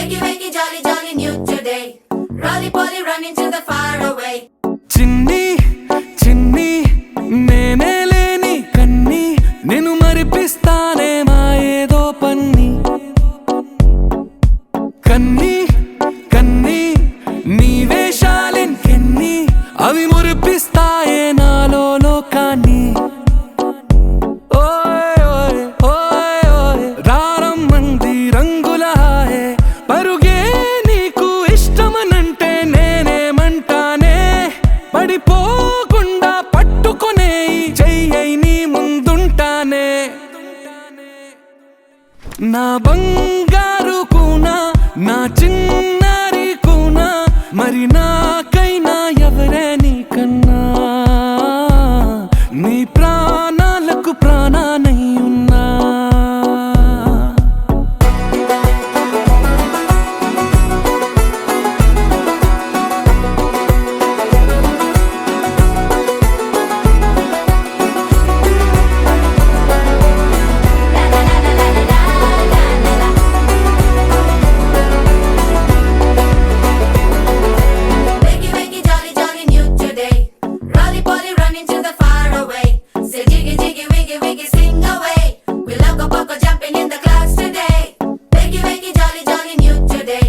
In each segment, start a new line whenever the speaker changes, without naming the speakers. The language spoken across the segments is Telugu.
Wakey, wakey, jolly, jolly, new today. Rolly poly, running to the far away.
చిన్ని చిన్ని నేనే లేని కన్ని నేను మరిపిస్తానే మా ఏదో పన్ని కన్ని కన్ని నీ వేషాలెన్కెన్ని అవి మురిపిస్తాయే నాలో లోకాన్ని ఓయ్ ఓయ్ ఓయ్ ఓయ్ రారమ్మంది రంగుల హాయే పరుగే నీకు ఇష్టమనంటే నేనేమంటానే పడిపోకుండా పట్టుకునే చెయ్యై నీ ముందుంటానే నా బంగారు కూనా నా చిన్నారి కూనా మరి నాకైనా ఎవరే నీకన్నా నీ ప్రాణాలకు ప్రాణానై ఉన్నా
Wakey, wakey, jolly, jolly, new today. Rolly poly, running to the far away. Say jiggy, jiggy, wiggy, wiggy, sing away. We loco poco jumping in the clouds today. Wakey, wakey, jolly, jolly, new today.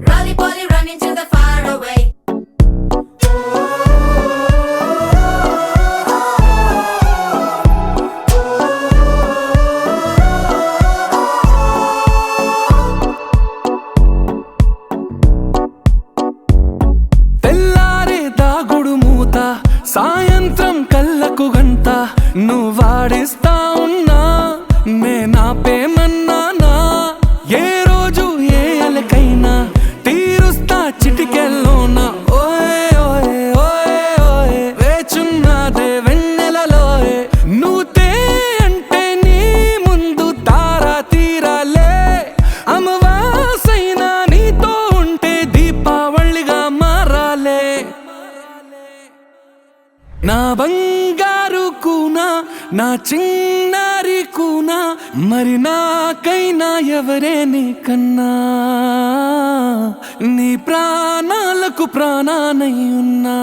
Rolly poly, running to the far away.
తెల్లారే దాగుడు మూత సాయంత్రం కళ్ళకు గంట నువ్వాడిస్తా ఉన్నా నేనాపేమన్నానా ఏ రోజు ఏ అలకైనా తీరుస్తా చిటికెల్లోనా ఓయ్ ఓయ్ ఓయ్ ఓయ్ వేచున్నదే వెన్నెలలోయే నువ్వుతే అంటే నీ ముందు తారా తీరాలే అమవాసైనా నీతో ఉంటే దీపావళిగా మారాలే నా బంగారు కూనా నా చిన్నారి కూనా మరి నాకైనా ఎవరే నీకన్నా నీ ప్రాణాలకు ప్రాణానై ఉన్నా